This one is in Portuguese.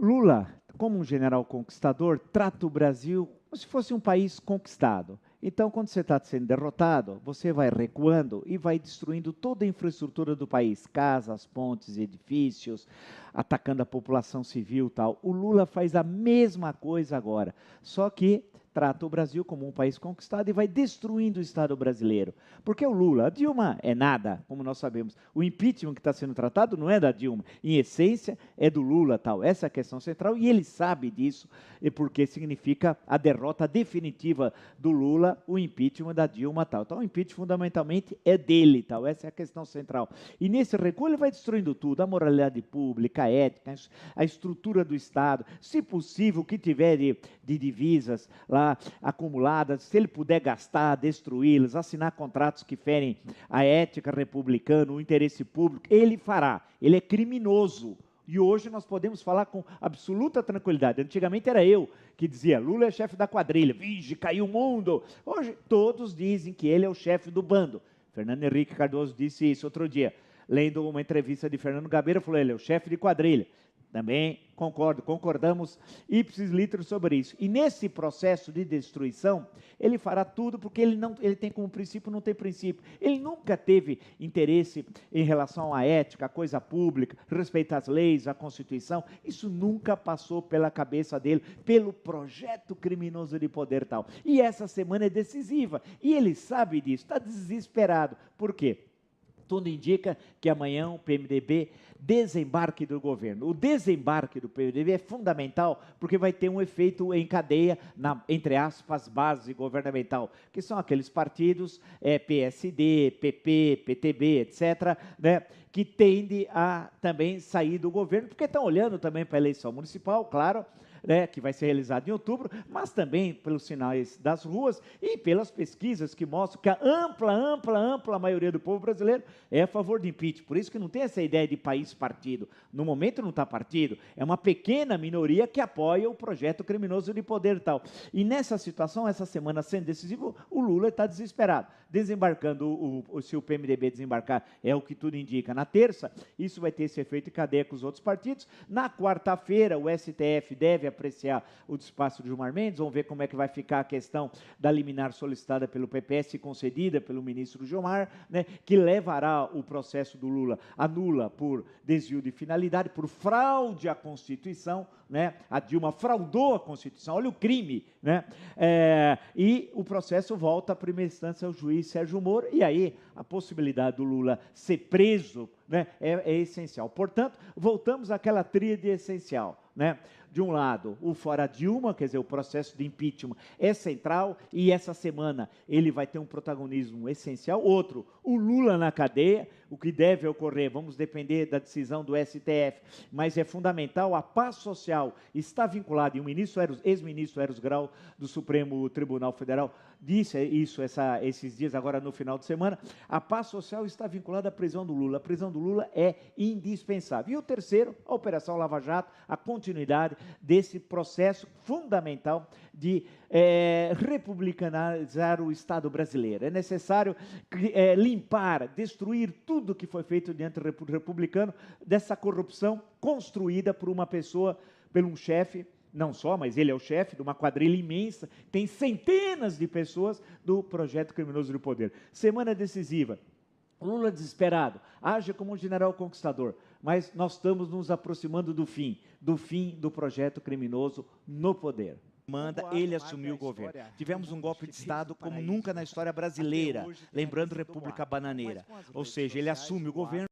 Lula, como um general conquistador, trata o Brasil como se fosse um país conquistado. Então, quando você está sendo derrotado, você vai recuando e vai destruindo toda a infraestrutura do país, casas, pontes, edifícios, atacando a população civil e tal. O Lula faz a mesma coisa agora, só que trata o Brasil como um país conquistado e vai destruindo o Estado brasileiro. Porque o Lula, a Dilma é nada, como nós sabemos. O impeachment que está sendo tratado não é da Dilma, em essência é do Lula, tal. Essa é a questão central e ele sabe disso, e porque significa a derrota definitiva do Lula, o impeachment da Dilma, tal. Então o impeachment fundamentalmente é dele, tal. Essa é a questão central. E nesse recuo ele vai destruindo tudo, a moralidade pública, a ética, a estrutura do Estado, se possível, o que tiver de divisas lá acumuladas, se ele puder gastar, destruí-las, assinar contratos que ferem a ética republicana, o interesse público, ele fará. Ele é criminoso. E hoje nós podemos falar com absoluta tranquilidade. Antigamente era eu que dizia, Lula é chefe da quadrilha, vige, caiu o mundo. Hoje todos dizem que ele é o chefe do bando. Fernando Henrique Cardoso disse isso outro dia, lendo uma entrevista de Fernando Gabeira, falou, ele é o chefe de quadrilha. Também concordamos ipsis literis sobre isso. E nesse processo de destruição, ele fará tudo porque ele tem como princípio, não tem princípio. Ele nunca teve interesse em relação à ética, à coisa pública, respeitar as leis, a Constituição. Isso nunca passou pela cabeça dele, pelo projeto criminoso de poder tal. E essa semana é decisiva. E ele sabe disso, está desesperado. Por quê? Tudo indica que amanhã o PMDB desembarque do governo. O desembarque do PMDB é fundamental porque vai ter um efeito em cadeia, entre aspas, base governamental, que são aqueles partidos, PSD, PP, PTB, etc., né, que tendem a também sair do governo, porque estão olhando também para a eleição municipal, claro, né, que vai ser realizado em outubro, mas também pelos sinais das ruas e pelas pesquisas que mostram que a ampla maioria do povo brasileiro é a favor de impeachment. Por isso que não tem essa ideia de país-partido. No momento não está partido, é uma pequena minoria que apoia o projeto criminoso de poder e tal. E nessa situação, essa semana sendo decisiva, o Lula está desesperado. Desembarcando, se o PMDB desembarcar, é o que tudo indica, na terça, isso vai ter esse efeito em cadeia com os outros partidos. Na quarta-feira, o STF deve apreciar o despacho de Gilmar Mendes, vamos ver como é que vai ficar a questão da liminar solicitada pelo PPS e concedida pelo ministro Gilmar, né, que levará o processo do Lula a nula por desvio de finalidade, por fraude à Constituição, né, a Dilma fraudou a Constituição, olha o crime, né, e o processo volta à primeira instância ao juiz Sérgio Moro, e aí a possibilidade do Lula ser preso, né, é essencial. Portanto, voltamos àquela tríade essencial, né? De um lado, o fora Dilma, quer dizer, o processo de impeachment é central e essa semana ele vai ter um protagonismo essencial. Outro, o Lula na cadeia, o que deve ocorrer, vamos depender da decisão do STF, mas é fundamental, a paz social está vinculada, e o ex-ministro Eros Grau do Supremo Tribunal Federal disse isso esses dias, agora no final de semana, a paz social está vinculada à prisão do Lula. A prisão do Lula é indispensável. E o terceiro, a Operação Lava Jato, a continuidade desse processo fundamental de republicanizar o Estado brasileiro. É necessário limpar, destruir tudo que foi feito diante do republicano, dessa corrupção construída por uma pessoa, por um chefe, não só, mas ele é o chefe de uma quadrilha imensa, tem centenas de pessoas do projeto criminoso do poder. Semana decisiva. Lula desesperado, age como um general conquistador, mas nós estamos nos aproximando do fim do projeto criminoso no poder. Ele assumiu o governo. Tivemos um golpe de Estado como nunca na história brasileira, lembrando República Bananeira. Ou seja, ele assume o governo